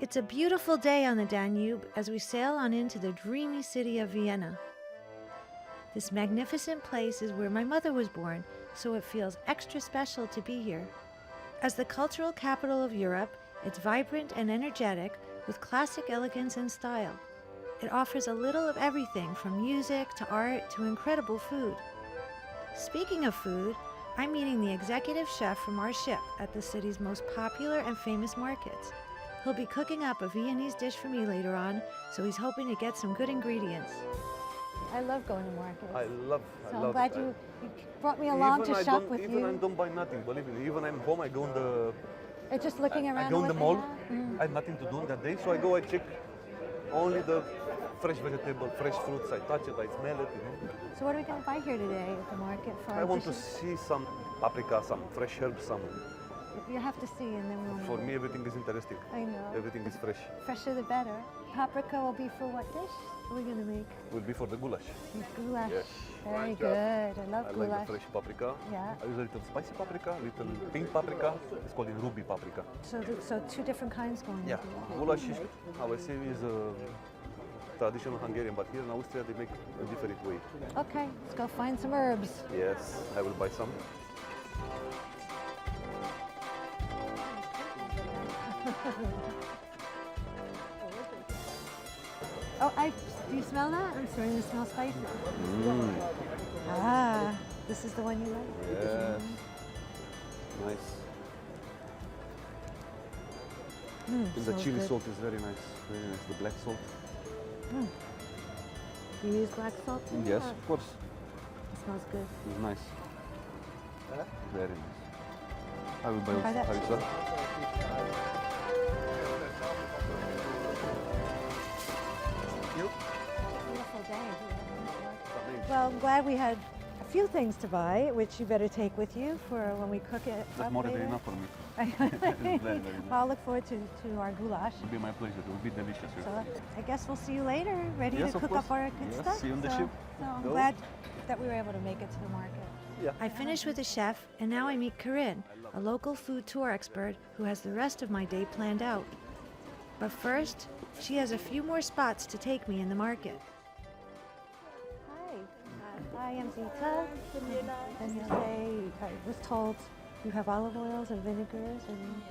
It's a beautiful day on the Danube as we sail on into the dreamy city of Vienna. This magnificent place is where my mother was born, so it feels extra special to be here. As the cultural capital of Europe, it's vibrant and energetic with classic elegance and style. It offers a little of everything from music to art to incredible food. Speaking of food, I'm meeting the executive chef from our ship at the city's most popular and famous markets. He'll be cooking up a Viennese dish for me later on, so he's hoping to get some good ingredients. I love going to markets. I love I'm glad you brought me along to shop with you. Even I don't buy nothing, believe me. Even I'm home, I go in the... Just looking around. I go in the mall. I have nothing to do on that day, so I check only the fresh vegetable, fresh fruits. I touch it, I smell it, you know. So what are we going to buy here today at the market for I want to see some paprika, some fresh herbs, some... You have to see and then we'll know. For me, everything is interesting. I know. Everything is fresh. Fresher the better. Paprika will be for what dish? What are we going to make? Will be for the goulash. Goulash. Yes. Very good. I love goulash. I like the fresh paprika. Yeah. I use a little spicy paprika, little pink paprika. It's called in ruby paprika. So two different kinds going Yeah. Goulash is, how I say, is traditional Hungarian, but here in Austria they make a different way. Okay, let's go find some herbs. Yes, I will buy some. Do you smell that? I'm starting to smell spicy. Ah, this is the one you like? Yes. Nice. The chili good. salt is very nice. Very nice. The black salt. You use black salt too? Yes, of course. It smells good. It's nice. Very nice. I will buy Try that. harissa. Beautiful day. Well, I'm glad we had a few things to buy, which you better take with you for when we cook it. That's more than enough for me. It's very, very nice. Well, I'll look forward to our goulash. It will be my pleasure. It will be delicious. So I guess we'll see you later, ready Yes, to of cook course. up our good Yes, stuff. see you on the so, ship. So I'm Go. glad that we were able to make it to the market. Yeah. I finished with the chef, and now I meet 𝐿𝐿𝐤, a local food tour expert who has the rest of my day planned out. But first, she has a few more spots to take me in the market. Hi, I am Zita. And I was told you have olive oils and vinegars. And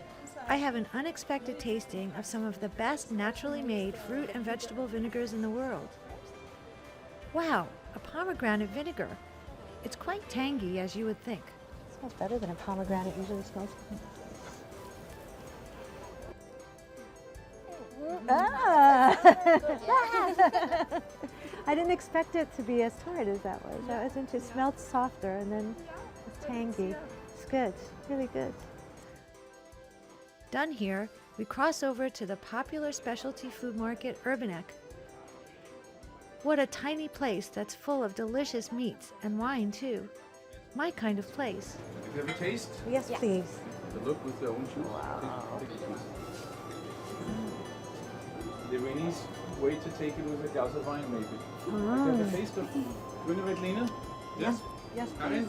I have an unexpected tasting of some of the best naturally made fruit and vegetable vinegars in the world. Wow, a pomegranate vinegar. It's quite tangy, as you would think. It smells better than a pomegranate usually smells. I didn't expect it to be as tart as that was. That was interesting. It smelled softer and then it's tangy. It's good, really good. Done here, we cross over to the popular specialty food market 𝐼𝐢𝐫𝐬𝐿. What a tiny place that's full of delicious meats and wine too. My kind of place. You have a taste? Yes, please. The look with the own juice. Wow. Take a piece. The Viennese way to take it with a glass of wine, maybe. Like have a taste of 𝐼𝐢𝐫𝐿𝐤? Yes? Yes, I mean,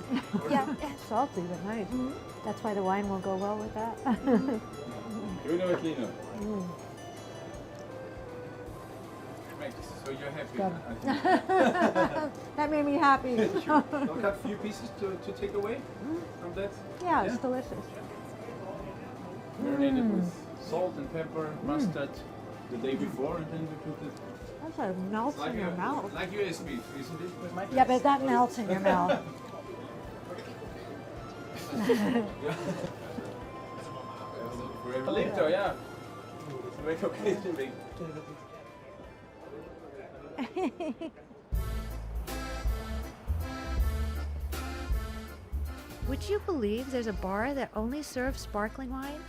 yeah. Salty but nice. That's why the wine will go well with that. 𝐼𝐢𝐫𝐿𝐤. So you're happy? That made me happy. Sure. I'll cut a few pieces to take away from that. Yeah, it's delicious. Marinated with salt and pepper, mustard the day before, and then we put it. That's like melts in your mouth. Like US beef, isn't it? With my Yeah, but that melts in your mouth. Later, yeah. Make okay. Would you believe there's a bar that only serves sparkling wine?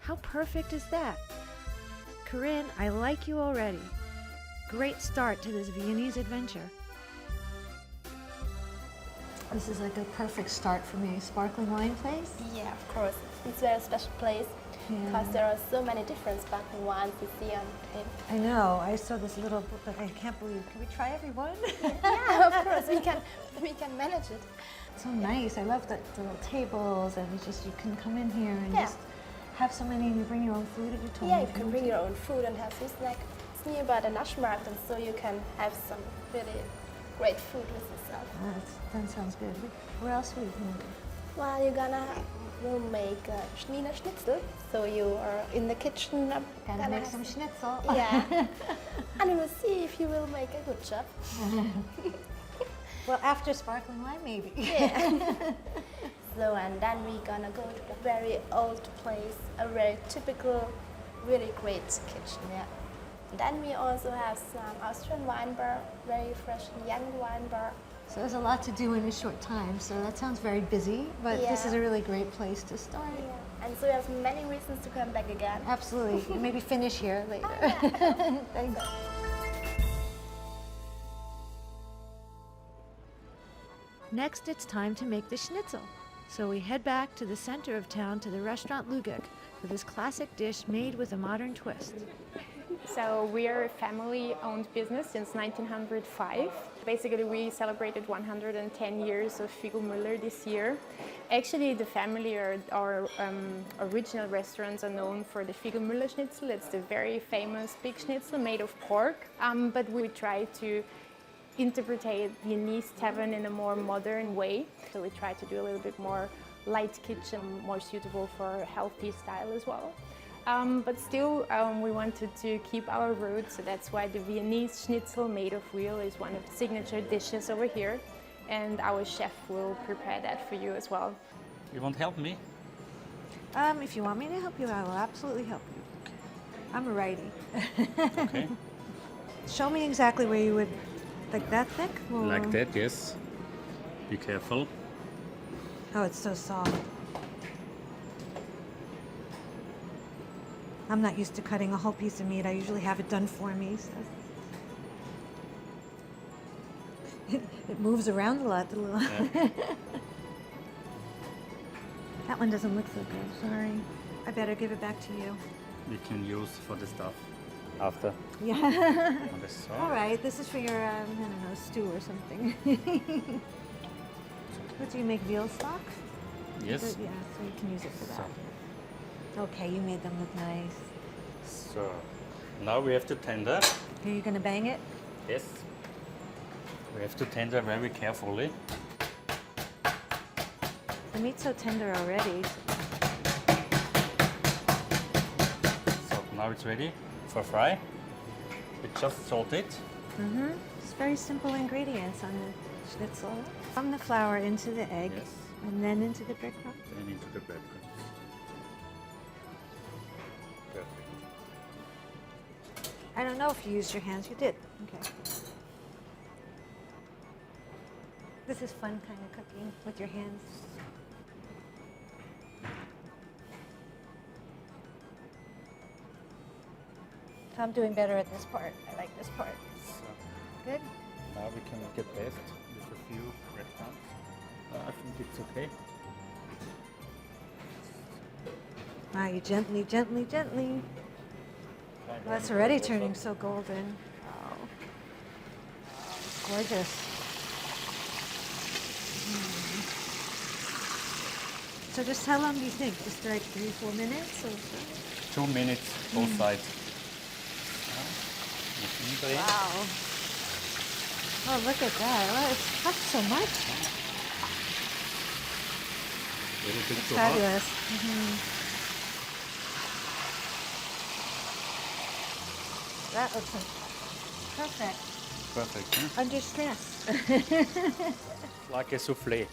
How perfect is that? 𝐼𝐢𝐫𝐿𝐤, I like you already. Great start to this Viennese adventure. This is like a perfect start for me. Sparkling wine place? Yeah, of course. It's a very special place because there are so many different sparkling wines you see on it. I know. I saw this little book, but I can't believe. Can we try every one? Yeah, of course. We can manage it. So nice. I love the little tables, and it's just you can come in here and just have so many and you bring your own food if you told Yeah, me. you can bring your own food and have some snack. It's nearby the Naschmarkt, and so you can have some really great food with yourself. That sounds good. Where else are we going to go? Well, we'll make Wiener Schnitzel. So you are in the kitchen. Gonna make some schnitzel. Yeah. And we will see if you will make a good job. Well, after sparkling wine, maybe. Yeah. So, and then we're gonna go to a very old place, a very typical, really great kitchen, yeah. And then we also have some Austrian wine bar, very fresh and young wine bar. So there's a lot to do in a short time, so that sounds very busy, but this is a really great place to start. Yeah. And so we have many reasons to come back again. Absolutely. And maybe finish here later. Thanks. Next, it's time to make the schnitzel. So we head back to the center of town to the restaurant Lugeck for this classic dish made with a modern twist. So we are a family-owned business since 1905. Basically, we celebrated 110 years of 𝐒𝐭𝐤 this year. Actually, the family or our original restaurants are known for the 𝐒𝐭𝐤 Schnitzel. It's the very famous big schnitzel made of pork. But we try to interpret Viennese tavern in a more modern way. So we try to do a little bit more light kitchen, more suitable for a healthy style as well. But still, we wanted to keep our roots, so that's why the Viennese schnitzel made of veal is one of the signature dishes over here, and our chef will prepare that for you as well. You won't help me? If you want me to help you, I will absolutely help you. I'm a righty. Okay. Show me exactly where you would, like that thick? Or... Like that, yes. Be careful. Oh, it's so soft. I'm not used to cutting a whole piece of meat. I usually have it done for me. So. It moves around a lot. The little Yeah. That one doesn't look so good. Sorry. I better give it back to you. We can use for the stuff after. Yeah. On the sauce. All right. This is for your, I don't know, stew or something. What do you make? Veal stock? Yes. Yeah. So you can use it for that. Okay, you made them look nice. So now we have to tender. Are you gonna bang it? Yes. We have to tender very carefully. The meat's so tender already. So now it's ready for fry. We just salt it. It's very simple ingredients on the schnitzel. From the flour into the egg, Yes. and then into the breadcrumb. And into the breadcrumbs. Perfect. I don't know if you used your hands. You did. Okay. This is fun kind of cooking with your hands. So I'm doing better at this part. I like this part. So Good. now we can make a paste with a few breadcrumbs. I think it's okay. Now you gently, gently, gently. Well, that's already turning so golden. Oh, it's gorgeous. So just how long do you think? Just like 3-4 minutes? Or so? 2 minutes, both sides. Wow. Oh, look at that. Oh, it's cooked so much. A little bit It's too hot. fabulous. That looks perfect. Perfect. Huh? Under stress. Like a souffle.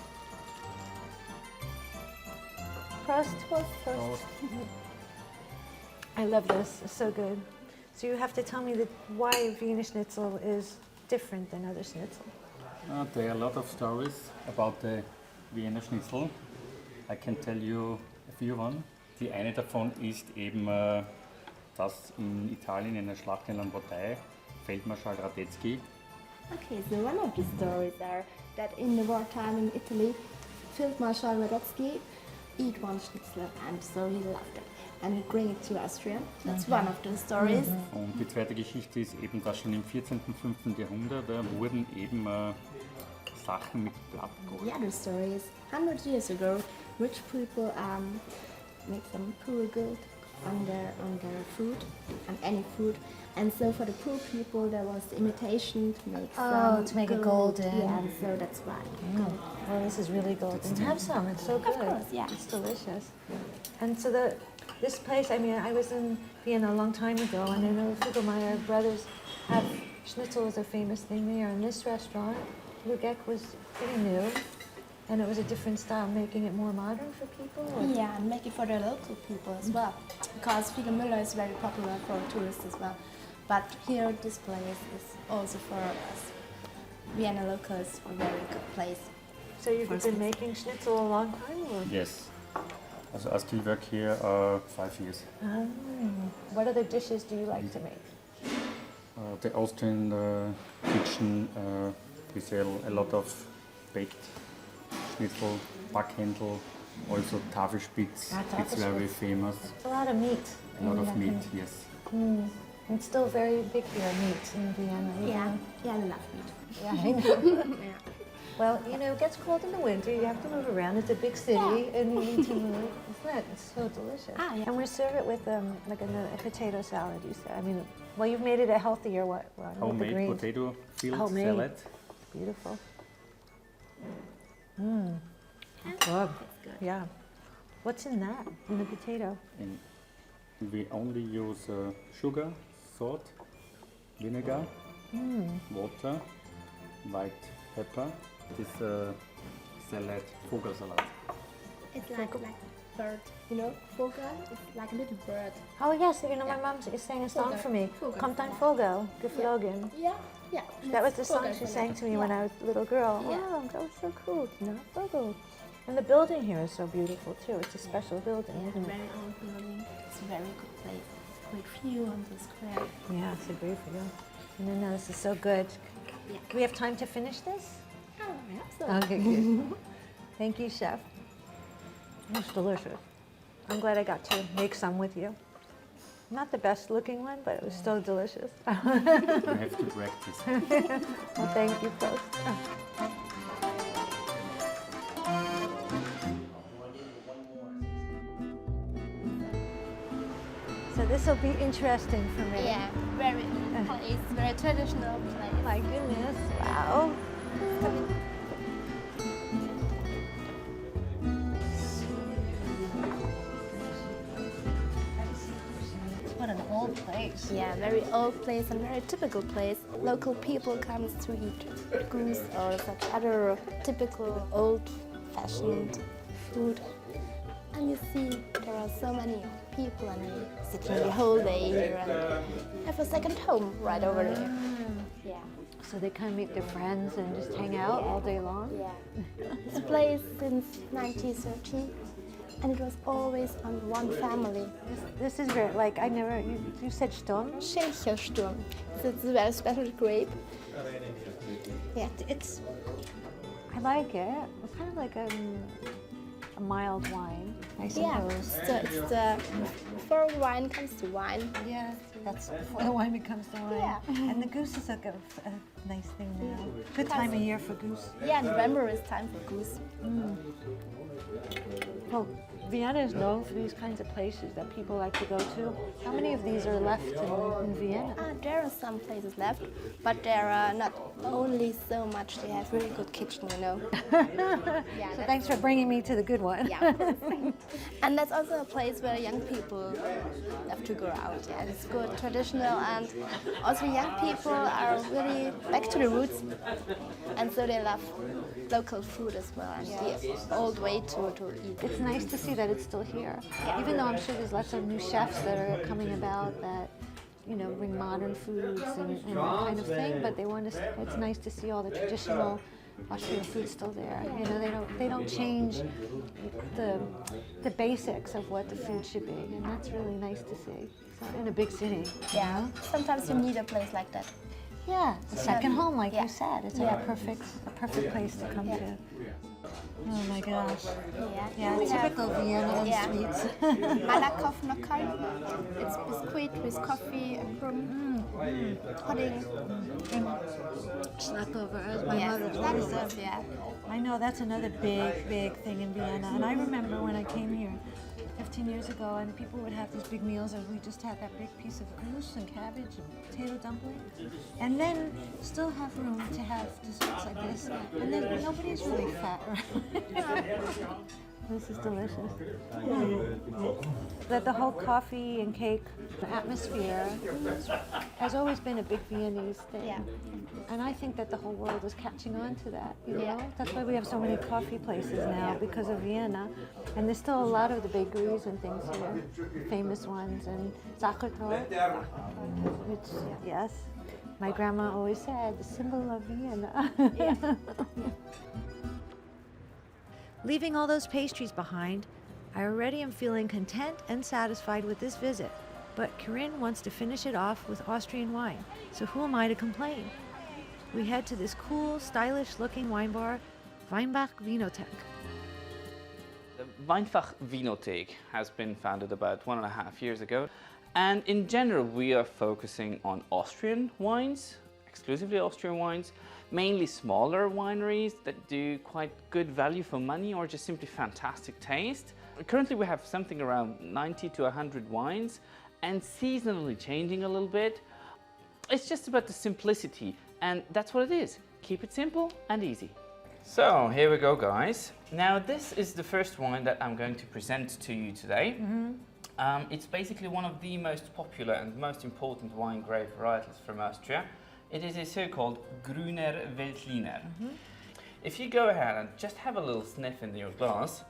Prost, prost, prost. I love this. It's so good. So you have to tell me why Wiener Schnitzel is different than other schnitzel. There are a lot of stories about the Vienna Schnitzel. I can tell you a few one. Die eine davon ist eben, dass in Italien in der Schlacht in Lombardei Feldmarschall Radetzky. Okay, so one of the stories are that in the wartime in Italy, Field Marshal Radetzky eat one schnitzel, and so he loved it. And he bring it to Austria. That's one of the stories. Und die zweite Geschichte ist eben, dass schon im 14. und 15. Jahrhundert wurden eben Sachen mit Blattgold. The other story is 100 years ago, rich people make them poor good on their food, on any food. And so for the poor people, there was the imitation to make to make it golden. Yeah, and so that's why. Well, this is really golden. Have some. It's so good. Of course, yeah. It's delicious. And so this place, I mean, I was in Vienna a long time ago, and I know the 𝐒𝐭𝐤 brothers have Schnitzel is a famous thing there. And this restaurant, Lugeck, was pretty new, and it was a different style, making it more modern for people. Or? Yeah, and make it for the local people as well, because 𝐒𝐭𝐤𝐫𝐢𝐵 is very popular for tourists as well. But here, this place is also for us Vienna locals a very good place. So you've been making Schnitzel a long time, or? Yes. Also I still work here 5 years. What other dishes do you like to make? The Austrian kitchen, we sell a lot of baked Schnitzel, Backhändel, also Tafelspitz. It's very famous. A lot of meat. A lot of meat, yes. It's still very big here, meat in Vienna. Yeah, I love meat. Yeah, I know. Well, you know, it gets cold in the winter. You have to move around. It's a big city, and you need to move. Isn't it? It's so delicious. Yeah. And we serve it with like a potato salad. You said. I mean, well, you've made it a healthier one with the Homemade greens. potato filled Homemade. salad. Beautiful. Good. Yeah. What's in that? In the potato? And we only use sugar, salt, vinegar, water, white pepper. This salad, 𝐒𝐭𝐤𝐫𝐢𝐵. It's like bird, you know, 𝐒𝐭𝐤𝐫𝐿 is like a little bird. Oh yes, you know my mom is saying a song Vogel. for me. Vogel. Kommt ein Vogel, geflogen. Yeah. That was the song she sang to me when I was a little girl. Yeah. Wow, that was so cool. You know, Vogel. And the building here is so beautiful too. It's a special building, isn't it? Very old building. It's a very good place. Great view on the square. Yeah, it's a great view. And then this is so good. Yeah. Do we have time to finish this? Oh, I hope so. Okay, good. Thank you, chef. It's delicious. I'm glad I got to make some with you. Not the best looking one, but it was still delicious. You have to practice. Well, thank you, Prost. So this will be interesting for me. Yeah, very old place, very traditional place. My goodness, wow. What an old place. Yeah, very old place and very typical place. Local people comes to eat goose or such other typical old-fashioned food. And you see there are so many people and they sit here the whole day here and have a second home right over there. Yeah. So they come meet their friends and just hang out all day long? Yeah. This place since 1930 and it was always on one family. This is very, like, I never, you said Sturm? 𝐿𝐻𝐿. It's a very special grape. Yeah. It's, I like it. It's kind of like a mild wine, I suppose. Yeah, it's the before wine comes to wine. Yeah, that's before the wine becomes the wine. Yeah. And the goose is like a nice thing now. Good time of year for goose. Yeah, November is time for goose. Well, Vienna is known for these kinds of places that people like to go to. How many of these are left in Vienna? There are some places left, but there are not only so much. They have really good kitchen, you know. So thanks for bringing me to the good one. Yeah. And that's also a place where young people have to go out. Yeah, it's good, traditional, and also young people are really back to the roots, and so they love local food as well and the old way to eat. It's nice to see that it's still here. Even though I'm sure there's lots of new chefs that are coming about that, you know, bring modern foods and that kind of thing, but they want to. It's nice to see all the traditional Austrian food still there. You know, they don't change the basics of what the food should be, and that's really nice to see. So in a big city. Yeah, sometimes you need a place like that. Yeah, a second home, like Yeah. you said. It's like a perfect place to come to. Oh my gosh. Yeah, We have typical Vienna sweets. Malakoff Nockerl. It's biscuit with coffee and rum, pudding. Schlappover, as my Yes, mother that always is said. it, yeah. I know that's another big thing in Vienna. And I remember when I came here, 15 years ago, and people would have these big meals, and we just had that big piece of goose and cabbage and potato dumpling, and then still have room to have desserts like this, and then nobody's really fat, right? This is delicious. But the whole coffee and cake atmosphere has always been a big Viennese thing. Yeah. And I think that the whole world is catching on to that, you know? That's why we have so many coffee places now, because of Vienna. And there's still a lot of the bakeries and things here, famous ones, and 𝐒𝐿, which, yes, my grandma always said, the symbol of Vienna. Leaving all those pastries behind, I already am feeling content and satisfied with this visit, but 𝐂𝐮𝐬 wants to finish it off with Austrian wine, so who am I to complain? We head to this cool, stylish-looking wine bar, Weinbach Vinothek. The Weinbach Vinothek has been founded about 1.5 years ago, and in general we are focusing on Austrian wines, exclusively Austrian wines, mainly smaller wineries that do quite good value for money or just simply fantastic taste. Currently we have something around 90 to 100 wines, and seasonally changing a little bit. It's just about the simplicity, and that's what it is. Keep it simple and easy. So here we go, guys. Now this is the first wine that I'm going to present to you today. It's basically one of the most popular and most important wine grape varietals from Austria. It is a so-called Grüner Veltliner. If you go ahead and just have a little sniff in your glass,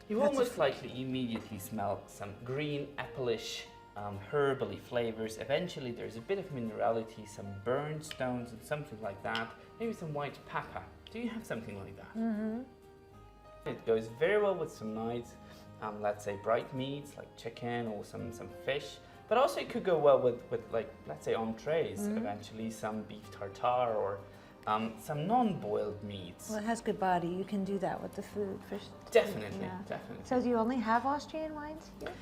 you almost likely immediately smell some green, appleish, herbally flavors. Eventually there's a bit of minerality, some burnt stones and something like that. Maybe some white pepper. Do you have something like that? It goes very well with some nice, let's say, bright meats like chicken or some fish. But also it could go well with like, let's say, entrees, eventually some beef tartare or some non-boiled meats. Well, it has good body. You can do that with the food. Definitely, definitely. So do you only have Austrian wines here?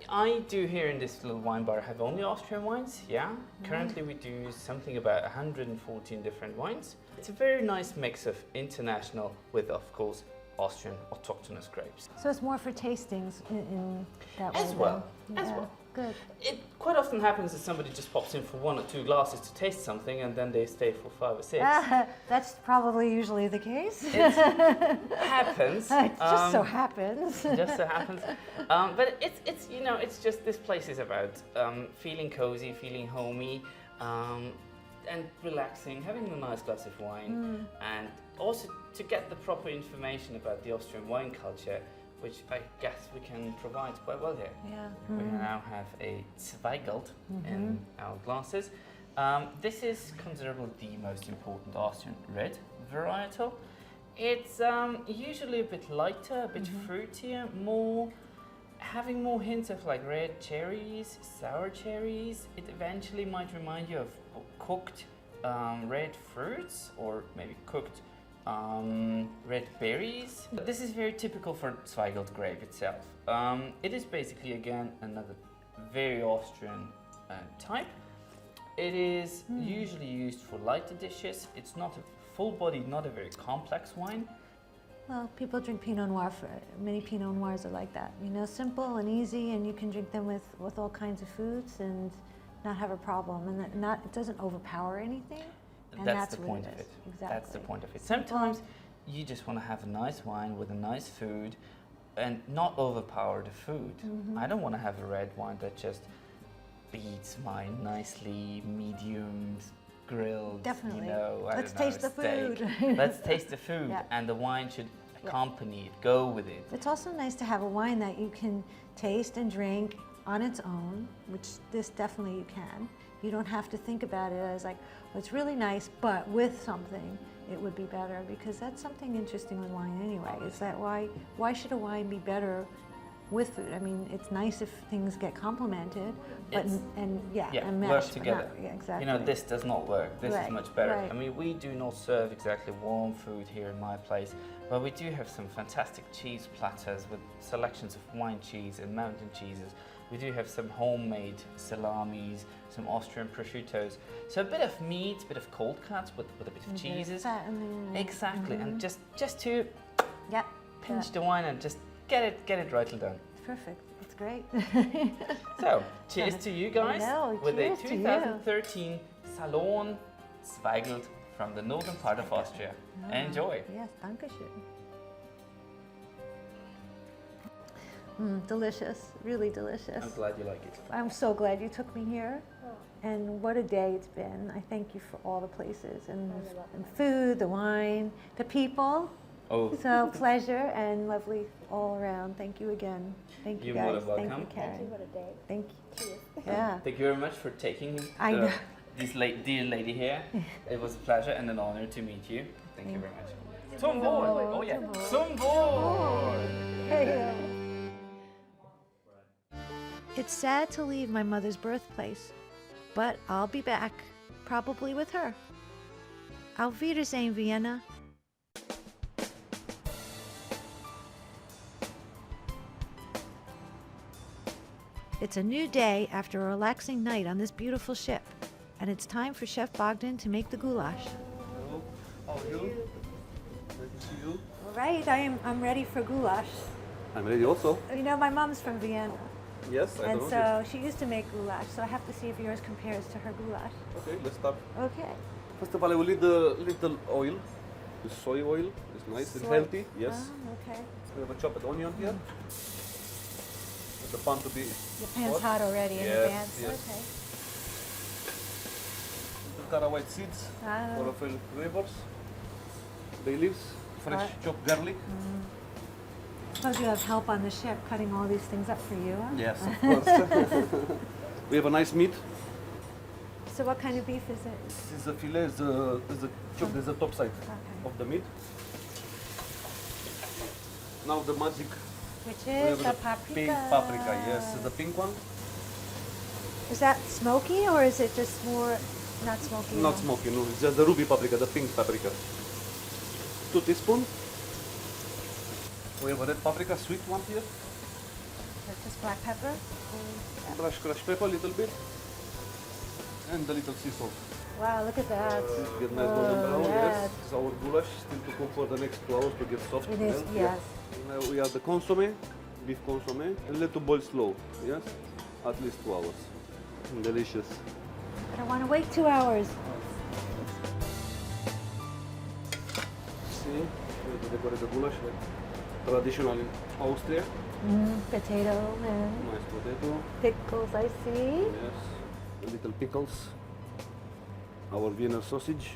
I do here in this little wine bar have only Austrian wines, yeah. Currently we do something about 114 different wines. It's a very nice mix of international with, of course, Austrian autochthonous grapes. So it's more for tastings in that way? As well, then. as well. Good. It quite often happens that somebody just pops in for 1 or 2 glasses to taste something and then they stay for 5 or 6. That's probably usually the case. It happens. It just so happens. Just so happens. But it's you know, it's just, this place is about feeling cozy, feeling homey, and relaxing, having a nice glass of wine, and also to get the proper information about the Austrian wine culture, which I guess we can provide quite well here. Yeah. We now have a Zweigelt in our glasses. This is considerably the most important Austrian red varietal. It's usually a bit lighter, a bit fruitier, having more hints of like red cherries, sour cherries. It eventually might remind you of cooked red fruits or maybe cooked red berries. But this is very typical for Zweigelt grape itself. It is basically, again, another very Austrian type. It is usually used for lighter dishes. It's not a full-bodied, not a very complex wine. Well, people drink Pinot Noir. Many Pinot Noirs are like that. You know, simple and easy, and you can drink them with all kinds of foods and not have a problem. And it doesn't overpower anything. And that's the point of it. Exactly. That's the point of it. Sometimes you just want to have a nice wine with a nice food and not overpower the food. I don't want to have a red wine that just beats my nicely medium grilled, Definitely. you know, Let's taste the food. Let's taste the food, and the wine should accompany it, go with it. It's also nice to have a wine that you can taste and drink on its own, which this definitely you can. You don't have to think about it as like, well, it's really nice, but with something it would be better, because that's something interesting with wine anyway, is that why should a wine be better with food? I mean, it's nice if things get complemented, but and mesh, work together. Exactly. You know, this does not work. This is much better. Right. I mean, we do not serve exactly warm food here in my place, but we do have some fantastic cheese platters with selections of wine cheese and mountain cheeses. We do have some homemade salamis, some Austrian prosciuttos. So a bit of meat, a bit of cold cuts with a bit of cheeses. Fat in there. Exactly, and just to pinch the wine and just get it right and done. Perfect. It's great. So, cheers to you guys know, with a cheers to you. 2013 Salon Zweigelt from the northern part of Austria. Enjoy. Yes, dankeschön. Delicious, really delicious. I'm glad you like it. I'm so glad you took me here. And what a day it's been. I thank you for all the places and food, the wine, the people. Oh, So pleasure and lovely all around. Thank you again. Thank you You're more guys. than Thank welcome. you, Karen. What a day. Thank you. Yeah. thank you very much for taking I know. this dear lady here. It was a pleasure and an honor to meet you. Thank you very much. Zum Wohl. Oh yeah. Zum Wohl. It's sad to leave my mother's birthplace, but I'll be back, probably with her. 𝐿𝐢𝐳𝐭𝐫𝐢𝐭, Vienna. It's a new day after a relaxing night on this beautiful ship, and it's time for Chef Bogdan to make the goulash. Hello, how are you? Nice to see you. All right, I'm ready for goulash. I'm ready also. You know, my mom's from Vienna, Yes, I and know. so she used to make goulash, so I have to see if yours compares to her goulash. Okay, let's start. Okay. First of all, I will need a little oil. The soy oil is nice, it's Soy. healthy. Yes. Oh, okay. We have a chopped onion here. The pan to be Your pan's hot already in Yes, advance. yes. Okay. The caraway seeds, Ah. chlorophyll flavors, bay leaves, fresh Right. chopped garlic. Suppose you have help on the ship cutting all these things up for you, huh? Yes, of course. We have a nice meat. So what kind of beef is it? This is a fillet, there's the top side Okay. of the meat. Now the magic. Which We is have the the paprika. pink paprika, yes, the pink one. Is that smoky or is it just more not smoky? Not enough? smoky, no, it's just the ruby paprika, the pink paprika. 2 teaspoons. We have a red paprika, sweet one here. That's just black pepper. Crushed pepper a little bit. And a little sea salt. Wow, look at that. Get nice golden brown, yes. yes. It's our goulash, still to cook for the next 2 hours to get soft. It is, well, yes. Now we have the consomme, beef consomme, and let to boil slow, yes? At least 2 hours. Delicious. I don't want to wait 2 hours. See, we have to decorate the goulash like traditional in Austria. Potato and Nice potato, pickles, I see. yes. A little pickles. Our Vienna sausage.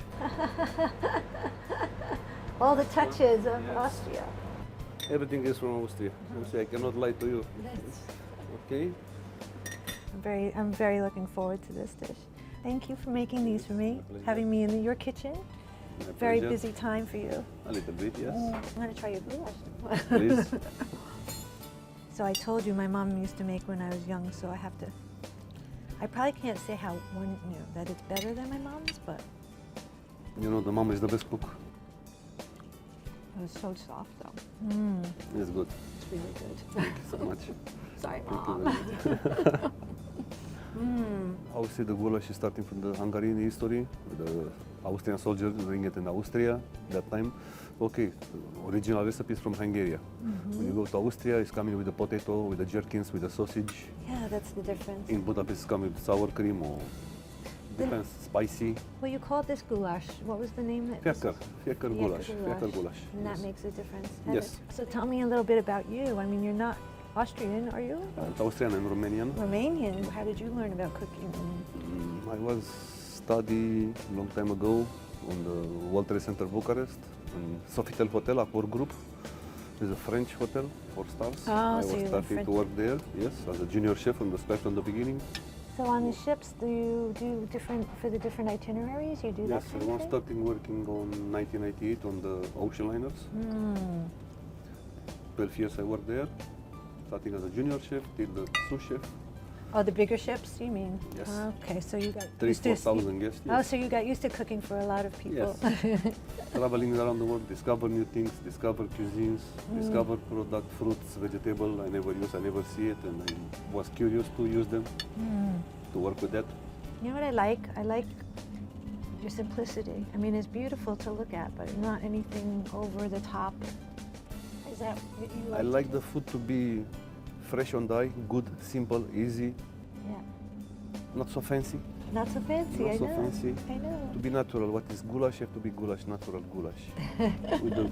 All the touches of Yes. Austria. Everything is from Austria. See, I cannot lie to you. Okay. I'm very looking forward to this dish. Thank you for making these for me, pleasure. having me in your kitchen. My Very pleasure. busy time for you. A little bit, yes. I'm going to try your goulash. Please. So I told you my mom used to make when I was young, so I have to. I probably can't say that it's better than my mom's, but You know, the mom is the best cook. it was so soft though. It's good. It's really good. Thank you so much. Sorry, Thank you mom. very much. Obviously, the goulash is starting from the Hungarian history, with the Austrian soldiers doing it in Austria that time. Okay, original recipes from Hungary. When you go to Austria, it's coming with the potato, with the jerkins, with the sausage. Yeah, that's the difference. In Budapest, it's coming with sour cream or depends, spicy. Well, you called this goulash. What was the name? Fiecker goulash. Fiecker goulash. And that yes. makes a difference. Yes. So tell me a little bit about you. I mean, you're not Austrian, are you? Austrian and Romanian. Romanian. How did you learn about cooking? I was study long time ago on the World Trade Center Bucharest, and Sofitel Hotel, Accor Group. It's a French hotel, 4 stars. Oh, I so was you were starting to French. work there, yes, as a junior chef from the start, from the beginning. So on the ships, do you do different for the different itineraries? You do Yes, that I kind of was thing? starting working on 1998 on the ocean liners. 12 years I worked there, starting as a junior chef till the sous chef. Oh, the bigger ships, you mean? Yes. Okay, so you got 3,000-4,000 guests. Oh, Yes. so you got used to cooking for a lot of people. Traveling around the world, discover new things, discover cuisines, discover product, fruits, vegetable I never use, I never see it, and I was curious to use them, to work with that. You know what I like? I like your simplicity. I mean, it's beautiful to look at, but not anything over the top. Is that what you I like the food to be fresh on die, good, simple, easy, Yeah. not so fancy. Not so fancy, Not I so know. fancy. I know. To be natural, what is goulash have to be goulash, natural goulash. With the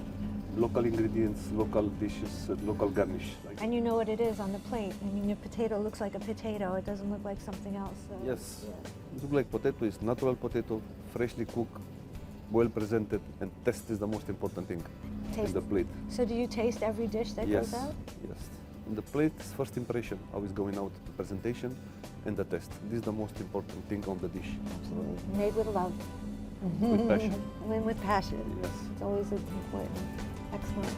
local ingredients, local dishes, local garnish. Like And you know what it is on the plate. I mean, your potato looks like a potato. It doesn't look like something else. So. yes, Yeah. it look like potato is natural potato, freshly cooked, well presented, and taste is the most important thing Taste. in the plate. So do you taste every dish that Yes, goes out? yes. In the plate is first impression, how it's going out, the presentation and the taste. This is the most important thing on the dish. Absolutely. Made with love. With passion. With passion. Yes. It's always important. Excellent.